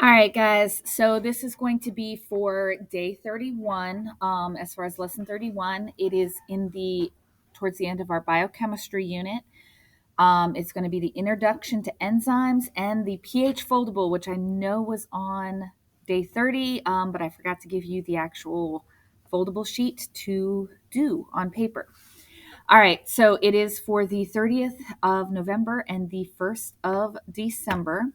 All right, guys. So this is going to be for day 31. As far as lesson 31, it is in the towards the end of our biochemistry unit. It's going to be the introduction to enzymes and the pH foldable, which I know was on day 30, but I forgot to give you the actual foldable sheet to do on paper. All right, so it is for the 30th of November and the 1st of December.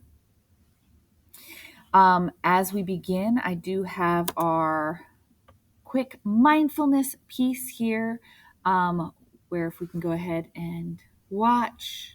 As we begin, I do have our quick mindfulness piece here, where if we can go ahead and watch.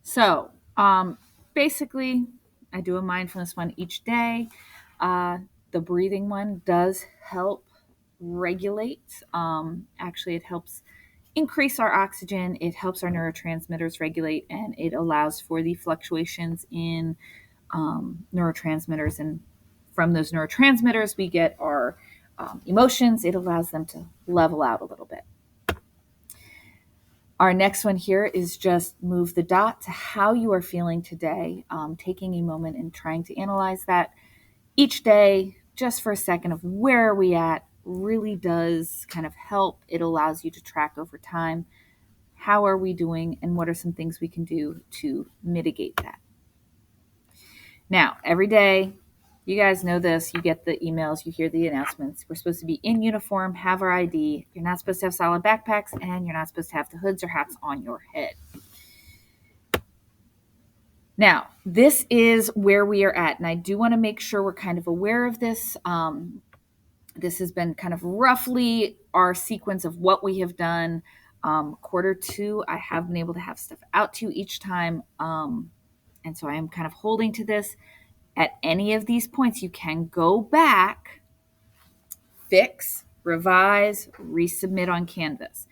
So, basically, I do a mindfulness one each day. The breathing one does help regulate. Actually, it helps increase our oxygen, it helps our neurotransmitters regulate, and it allows for the fluctuations in neurotransmitters. And from those neurotransmitters, we get our emotions. It allows them to level out a little bit. Our next one here is just move the dot to how you are feeling today, taking a moment and trying to analyze that each day just for a second of where are we at really does kind of help. It allows you to track over time. How are we doing and what are some things we can do to mitigate that? Now, every day, you guys know this, you get the emails, you hear the announcements. We're supposed to be in uniform, have our ID. You're not supposed to have solid backpacks, and you're not supposed to have the hoods or hats on your head. Now, this is where we are at, and I do want to make sure we're kind of aware of this. This has been kind of roughly our sequence of what we have done. Quarter two, I have been able to have stuff out to you each time. And so I am kind of holding to this. At any of these points, you can go back, fix, revise, resubmit on Canvas.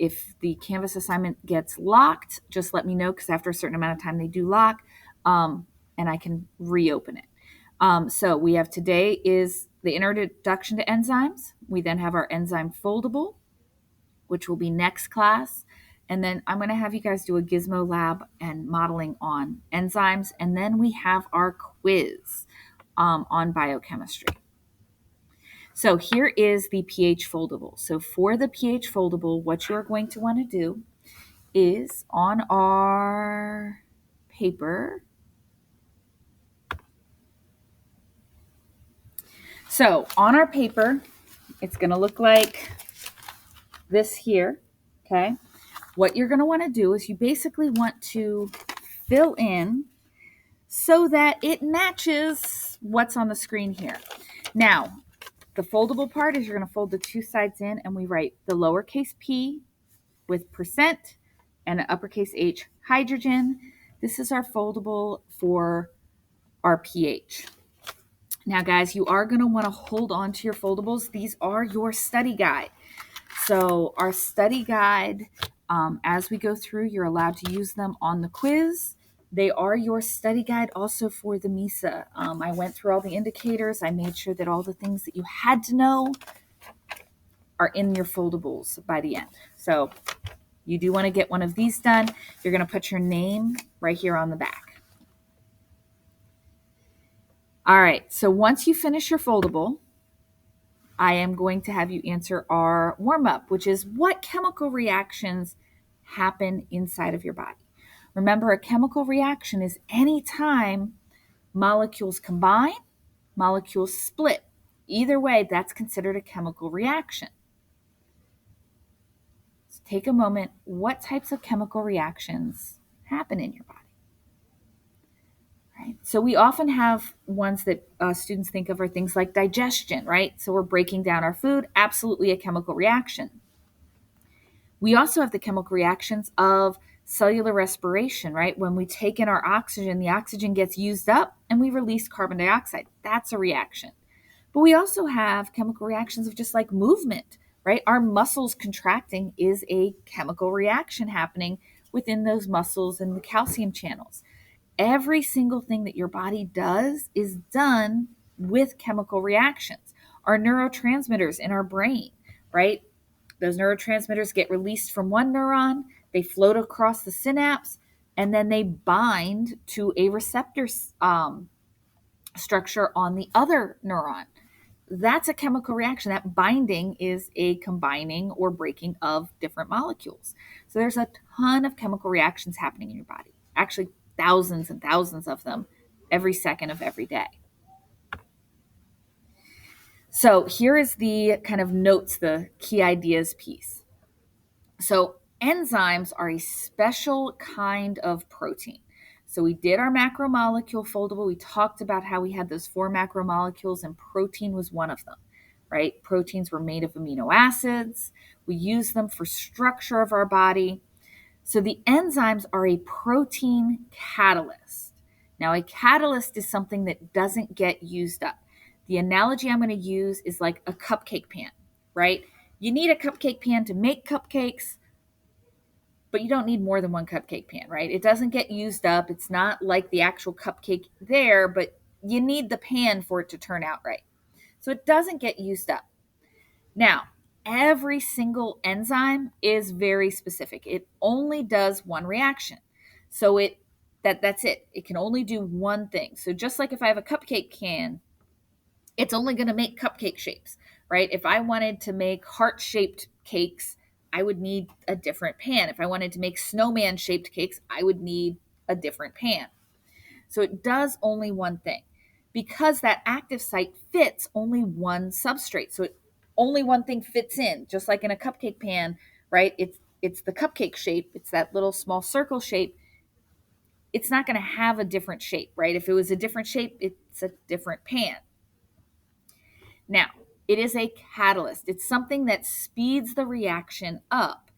If the Canvas assignment gets locked, just let me know because after a certain amount of time they do lock, and I can reopen it. So we have today is the introduction to enzymes. We then have our enzyme foldable, which will be next class. And then I'm going to have you guys do a gizmo lab and modeling on enzymes. And then we have our quiz on biochemistry. So here is the pH foldable. So for the pH foldable, what you're going to want to do is on our paper. So on our paper, it's going to look like this here, okay? What you're going to want to do is you basically want to fill in so that it matches what's on the screen here. Now, the foldable part is you're going to fold the two sides in and we write the lowercase p with percent and an uppercase H hydrogen. This is our foldable for our pH. Now, guys, you are going to want to hold on to your foldables. These are your study guide. So our study guide, as we go through, you're allowed to use them on the quiz. They are your study guide also for the MISA. I went through all the indicators. I made sure that all the things that you had to know are in your foldables by the end. So you do want to get one of these done. You're going to put your name right here on the back. All right, so once you finish your foldable, I am going to have you answer our warm-up, which is what chemical reactions happen inside of your body. Remember, a chemical reaction is any time molecules combine molecules split. Either way, that's considered a chemical reaction. So take a moment. What types of chemical reactions happen in your body? Right. So we often have ones that students think of are things like digestion, right? So we're breaking down our food, absolutely a chemical reaction. We also have the chemical reactions of cellular respiration, right? When we take in our oxygen, the oxygen gets used up and we release carbon dioxide. That's a reaction. But we also have chemical reactions of just like movement, right? Our muscles contracting is a chemical reaction happening within those muscles and the calcium channels. Every single thing that your body does is done with chemical reactions. Our neurotransmitters in our brain, right? Those neurotransmitters get released from one neuron, they float across the synapse, and then they bind to a receptor structure on the other neuron. That's a chemical reaction. That binding is a combining or breaking of different molecules. So there's a ton of chemical reactions happening in your body. Actually, thousands and thousands of them every second of every day. So here is the kind of notes, the key ideas piece. So enzymes are a special kind of protein. So we did our macromolecule foldable. We talked about how we had those 4 macromolecules and protein was one of them, right? Proteins were made of amino acids. We use them for structure of our body. So the enzymes are a protein catalyst. Now, a catalyst is something that doesn't get used up. The analogy I'm going to use is like a cupcake pan, right? You need a cupcake pan to make cupcakes, but you don't need more than one cupcake pan, right? It doesn't get used up. It's not like the actual cupcake there, but you need the pan for it to turn out right. So it doesn't get used up. Now, every single enzyme is very specific. It only does one reaction. So that's it. It can only do one thing. So just like if I have a cupcake can, it's only going to make cupcake shapes, right? If I wanted to make heart-shaped cakes, I would need a different pan. If I wanted to make snowman-shaped cakes, I would need a different pan. So it does only one thing. Because that active site fits only one substrate. So only one thing fits in, just like in a cupcake pan, right? It's the cupcake shape. It's that little small circle shape. It's not going to have a different shape, right? If it was a different shape, it's a different pan. Now, it is a catalyst. It's something that speeds the reaction up.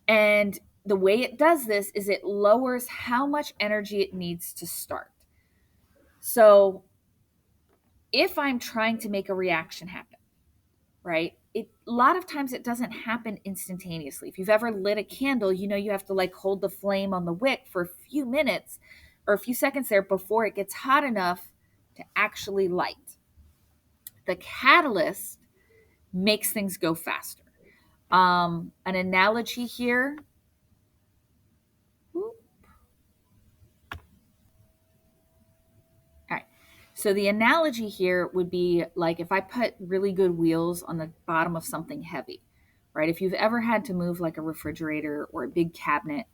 And the way it does this is it lowers how much energy it needs to start. So if I'm trying to make a reaction happen, right? A lot of times it doesn't happen instantaneously. If you've ever lit a candle, you know you have to like hold the flame on the wick for a few minutes or a few seconds there before it gets hot enough to actually light. The catalyst makes things go faster. An analogy here. All right. So the analogy here would be like if I put really good wheels on the bottom of something heavy, right? If you've ever had to move like a refrigerator or a big cabinet,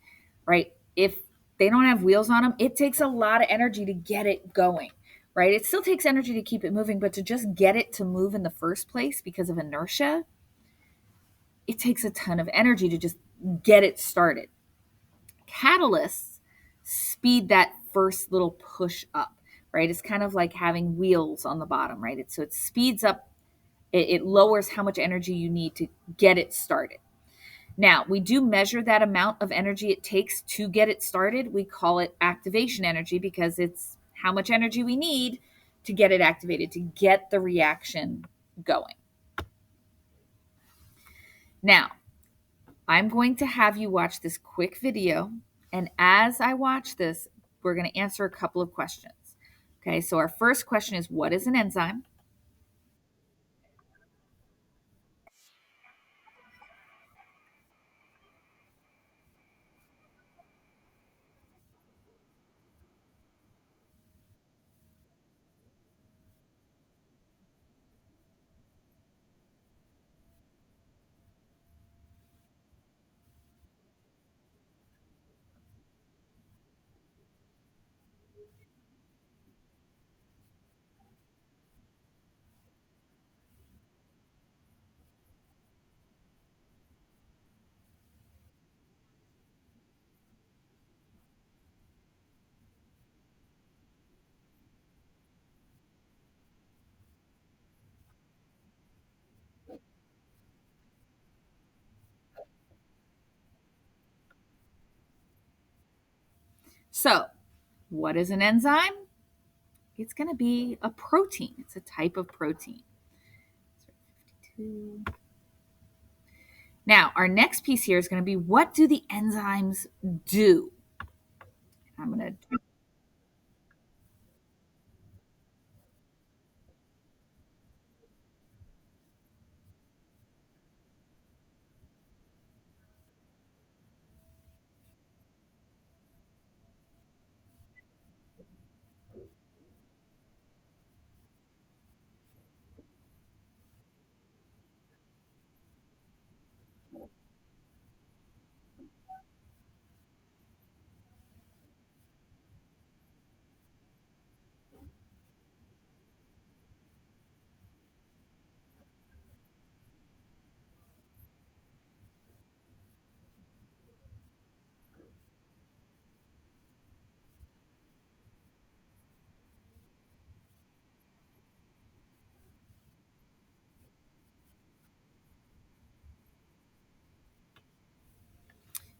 right? If they don't have wheels on them, it takes a lot of energy to get it going, right? It still takes energy to keep it moving, but to just get it to move in the first place because of inertia, it takes a ton of energy to just get it started. Catalysts speed that first little push up, right? It's kind of like having wheels on the bottom, right? So it speeds up, it lowers how much energy you need to get it started. Now, we do measure that amount of energy it takes to get it started. We call it activation energy because it's how much energy we need to get it activated, to get the reaction going. Now, I'm going to have you watch this quick video. And as I watch this, we're going to answer a couple of questions. Okay, so our first question is, what is an enzyme? So, what is an enzyme? It's going to be a protein. It's a type of protein. Now, our next piece here is going to be, what do the enzymes do? I'm going to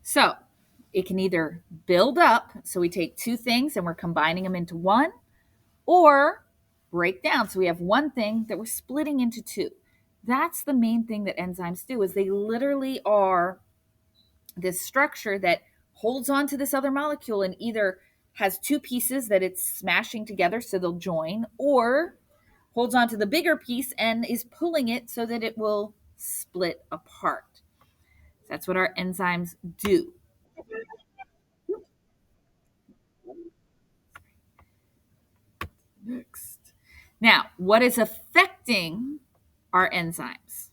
So it can either build up, so we take two things and we're combining them into one, or break down, so we have one thing that we're splitting into two. That's the main thing that enzymes do, is they literally are this structure that holds on to this other molecule and either has two pieces that it's smashing together so they'll join, or holds on to the bigger piece and is pulling it so that it will split apart. That's what our enzymes do. Next. Now, what is affecting our enzymes?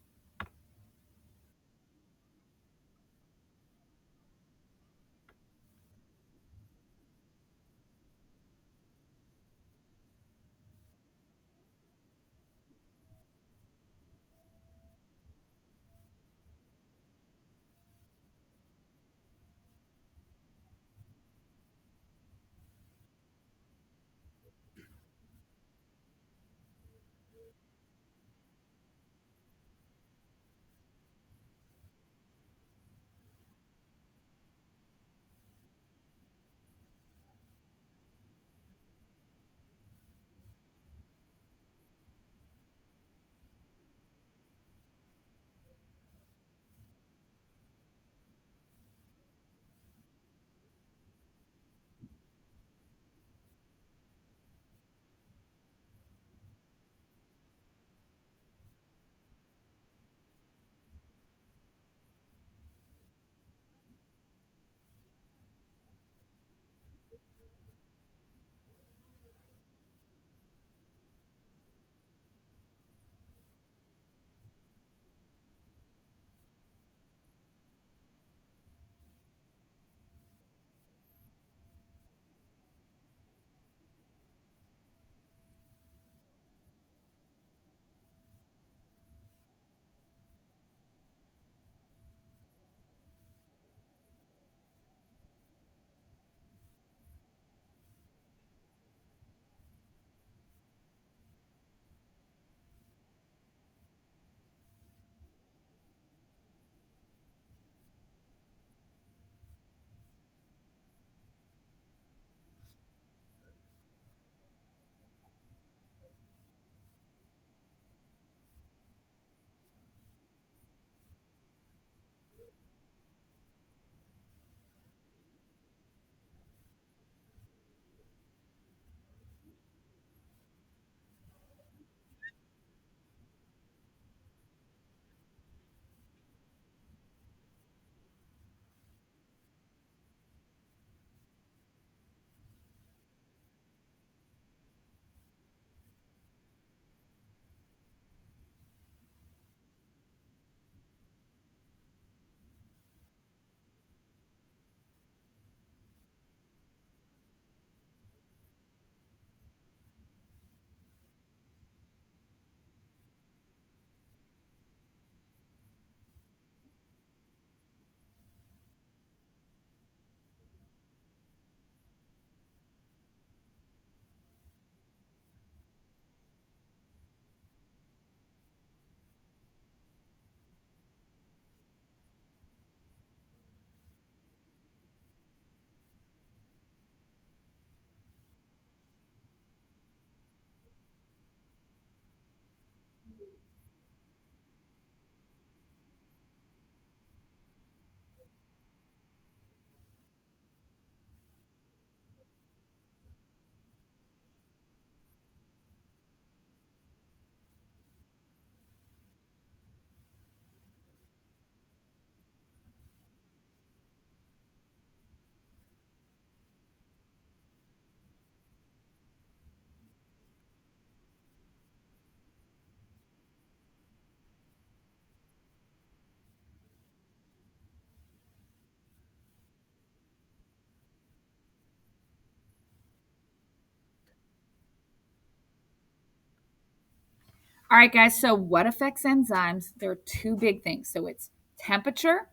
All right, guys. So, what affects enzymes? There are two big things. So, it's temperature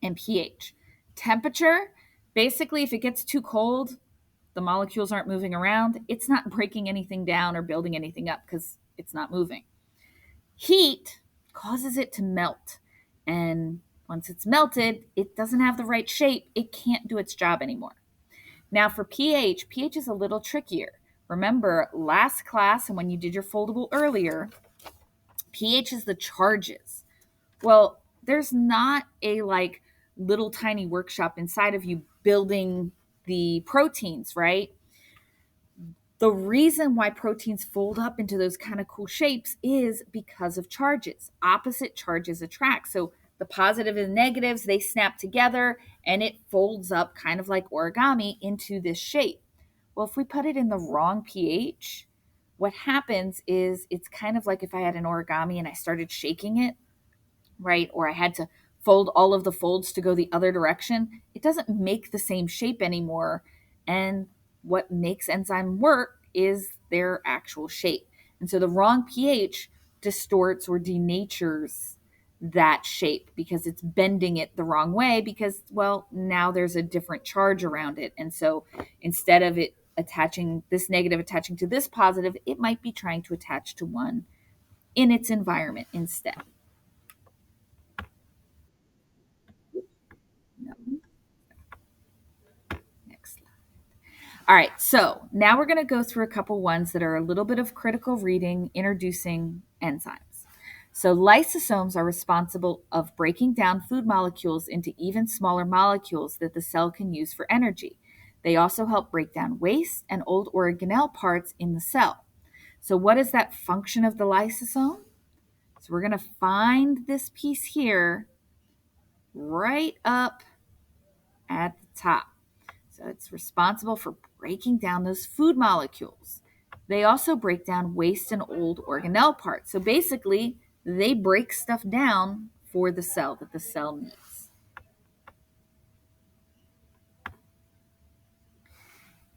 and pH. Temperature, basically, if it gets too cold, the molecules aren't moving around. It's not breaking anything down or building anything up because it's not moving. Heat causes it to melt. And once it's melted, it doesn't have the right shape. It can't do its job anymore. Now, for pH, pH is a little trickier. Remember, last class and when you did your foldable earlier, pH is the charges. Well, there's not a like little tiny workshop inside of you building the proteins, right? The reason why proteins fold up into those kind of cool shapes is because of charges. Opposite charges attract. So the positive and negatives, they snap together and it folds up kind of like origami into this shape. Well, if we put it in the wrong pH, what happens is it's kind of like if I had an origami and I started shaking it, right? Or I had to fold all of the folds to go the other direction. It doesn't make the same shape anymore. And what makes enzyme work is their actual shape. And so the wrong pH distorts or denatures that shape because it's bending it the wrong way because, well, now there's a different charge around it. And so instead of it attaching this negative attaching to this positive, it might be trying to attach to one in its environment instead. No. Next slide. All right, so now we're going to go through a couple ones that are a little bit of critical reading, introducing enzymes. So lysosomes are responsible of breaking down food molecules into even smaller molecules that the cell can use for energy. They also help break down waste and old organelle parts in the cell. So what is that function of the lysosome? So we're going to find this piece here right up at the top. So it's responsible for breaking down those food molecules. They also break down waste and old organelle parts. So basically, they break stuff down for the cell that the cell needs.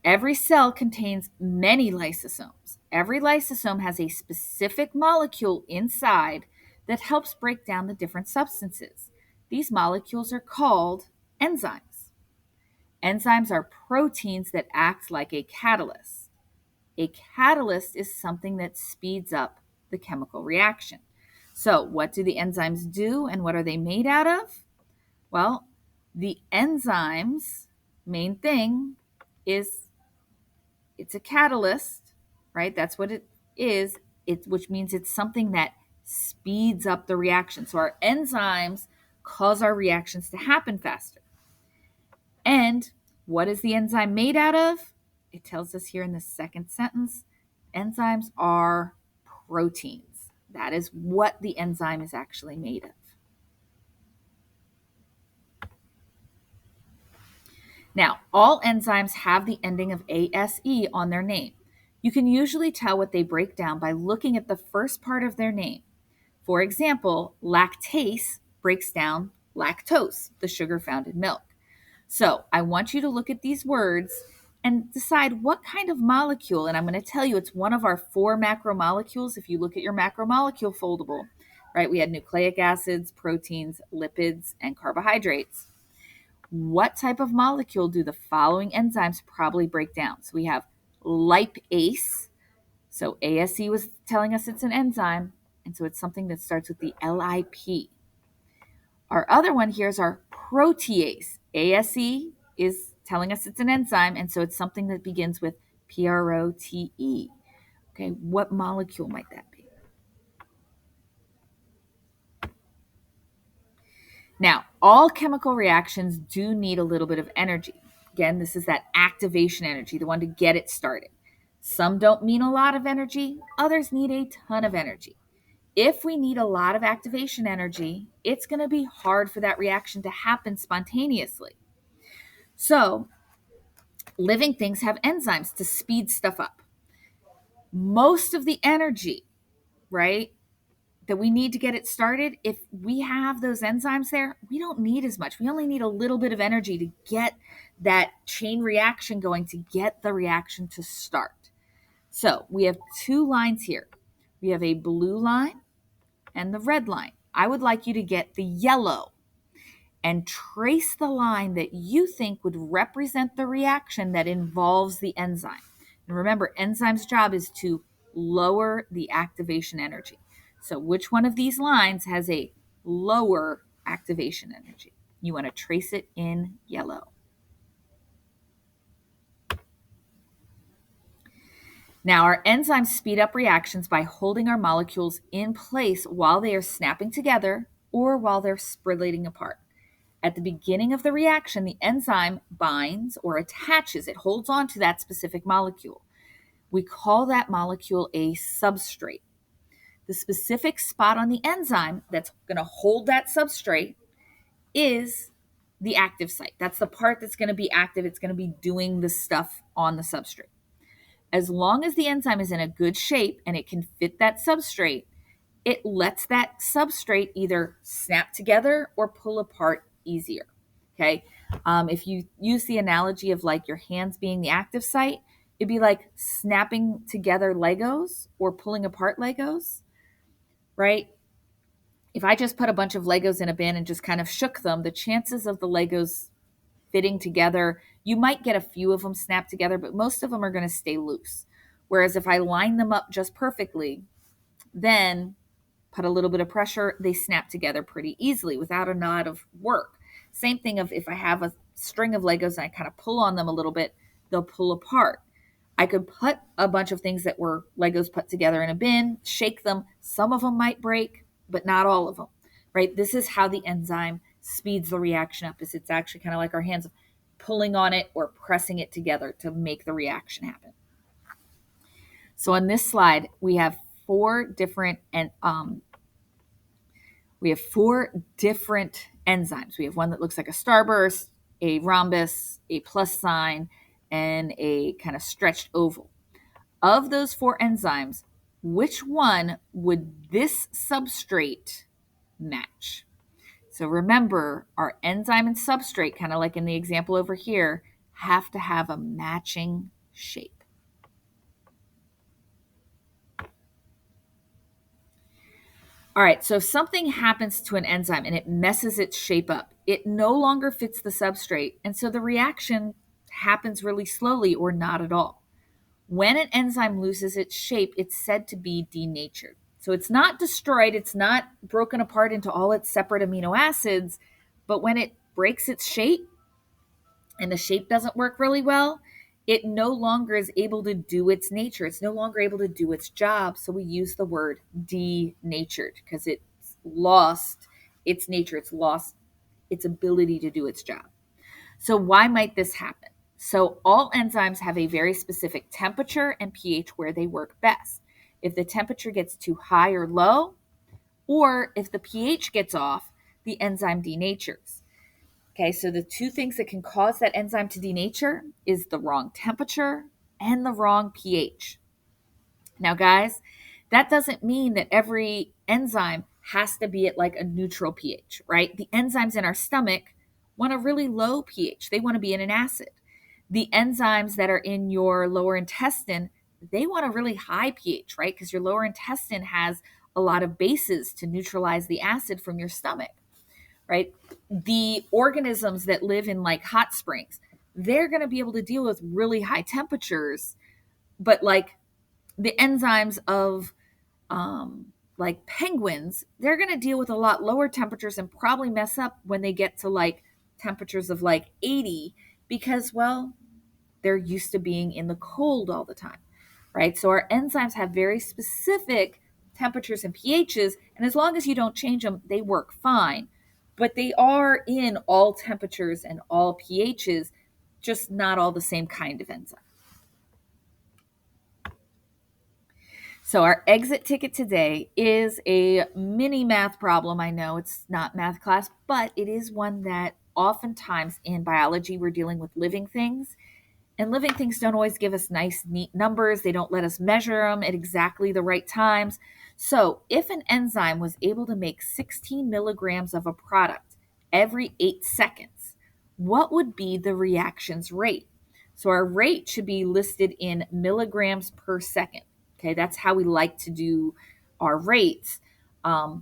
Every cell contains many lysosomes. Every lysosome has a specific molecule inside that helps break down the different substances. These molecules are called enzymes. Enzymes are proteins that act like a catalyst. A catalyst is something that speeds up the chemical reaction. So, what do the enzymes do and what are they made out of? Well, the enzymes' main thing is it's a catalyst, right? That's what it is, which means it's something that speeds up the reaction. So, our enzymes cause our reactions to happen faster. And what is the enzyme made out of? It tells us here in the second sentence enzymes are proteins. That is what the enzyme is actually made of. Now, all enzymes have the ending of ASE on their name. You can usually tell what they break down by looking at the first part of their name. For example, lactase breaks down lactose, the sugar found in milk. So I want you to look at these words and decide what kind of molecule, and I'm going to tell you it's one of our 4 macromolecules. If you look at your macromolecule foldable, right, we had nucleic acids, proteins, lipids, and carbohydrates. What type of molecule do the following enzymes probably break down? So we have lipase. So ASE was telling us it's an enzyme, and so it's something that starts with the LIP. Our other one here is our protease. ASE is telling us it's an enzyme, and so it's something that begins with PROTE. Okay, what molecule might that be? Now, all chemical reactions do need a little bit of energy. Again, this is that activation energy, the one to get it started. Some don't mean a lot of energy, others need a ton of energy. If we need a lot of activation energy, it's going to be hard for that reaction to happen spontaneously. So, living things have enzymes to speed stuff up. Most of the energy, right, that we need to get it started, if we have those enzymes there, we don't need as much. We only need a little bit of energy to get that chain reaction going, to get the reaction to start. So we have 2 lines here. We have a blue line and the red line. I would like you to get the yellow and trace the line that you think would represent the reaction that involves the enzyme. And remember, enzyme's job is to lower the activation energy. So which one of these lines has a lower activation energy? You want to trace it in yellow. Now, our enzymes speed up reactions by holding our molecules in place while they are snapping together or while they're splitting apart. At the beginning of the reaction, the enzyme binds or attaches, it holds on to that specific molecule. We call that molecule a substrate. The specific spot on the enzyme that's going to hold that substrate is the active site. That's the part that's going to be active. It's going to be doing the stuff on the substrate. As long as the enzyme is in a good shape and it can fit that substrate, it lets that substrate either snap together or pull apart easier. Okay. If you use the analogy of like your hands being the active site, it'd be like snapping together Legos or pulling apart Legos, right? If I just put a bunch of Legos in a bin and just kind of shook them, the chances of the Legos fitting together, you might get a few of them snap together, but most of them are going to stay loose. Whereas if I line them up just perfectly, then put a little bit of pressure, they snap together pretty easily without a lot of work. Same thing of if I have a string of Legos and I kind of pull on them a little bit, they'll pull apart. I could put a bunch of things that were Legos put together in a bin, shake them. Some of them might break, but not all of them, right? This is how the enzyme speeds the reaction up. Is it's actually kind of like our hands pulling on it or pressing it together to make the reaction happen. So on this slide, we have four different enzymes. We have one that looks like a starburst, a rhombus, a plus sign, and a kind of stretched oval. Of those four enzymes, which one would this substrate match? So remember, our enzyme and substrate, kind of like in the example over here, have to have a matching shape. All right, so if something happens to an enzyme and it messes its shape up, it no longer fits the substrate, and so the reaction happens really slowly or not at all. When an enzyme loses its shape, it's said to be denatured. So it's not destroyed, it's not broken apart into all its separate amino acids, but when it breaks its shape and the shape doesn't work really well, it no longer is able to do its nature. It's no longer able to do its job. So we use the word denatured because it's lost its nature. It's lost its ability to do its job. So why might this happen? So all enzymes have a very specific temperature and pH where they work best. If the temperature gets too high or low, or if the pH gets off, the enzyme denatures. Okay, so the two things that can cause that enzyme to denature is the wrong temperature and the wrong pH. Now, guys, that doesn't mean that every enzyme has to be at like a neutral pH, right? The enzymes in our stomach want a really low pH. They want to be in an acid. The enzymes that are in your lower intestine, they want a really high pH, right? Because your lower intestine has a lot of bases to neutralize the acid from your stomach, right? The organisms that live in like hot springs, they're going to be able to deal with really high temperatures, but like the enzymes of like penguins, they're going to deal with a lot lower temperatures and probably mess up when they get to like temperatures of like 80 because, well, they're used to being in the cold all the time, right? So our enzymes have very specific temperatures and pHs, and as long as you don't change them, they work fine. But they are in all temperatures and all pHs, just not all the same kind of enzyme. So our exit ticket today is a mini math problem. I know it's not math class, but it is one that oftentimes in biology we're dealing with living things. And living things don't always give us nice, neat numbers. They don't let us measure them at exactly the right times. So if an enzyme was able to make 16 milligrams of a product every 8 seconds, what would be the reaction's rate? So our rate should be listed in milligrams per second. Okay, that's how we like to do our rates. But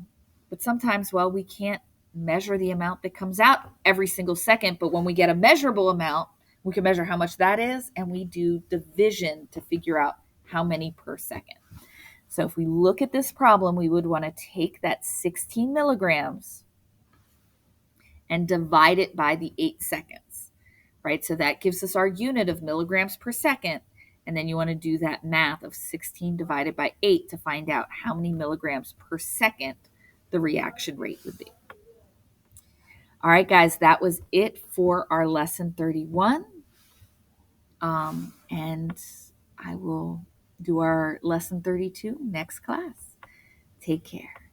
sometimes, well, we can't measure the amount that comes out every single second. But when we get a measurable amount, we can measure how much that is, and we do division to figure out how many per second. So if we look at this problem, we would want to take that 16 milligrams and divide it by the 8 seconds, right? So that gives us our unit of milligrams per second. And then you want to do that math of 16 divided by 8 to find out how many milligrams per second the reaction rate would be. All right, guys, that was it for our lesson 31. And I will do our lesson 32 next class. Take care.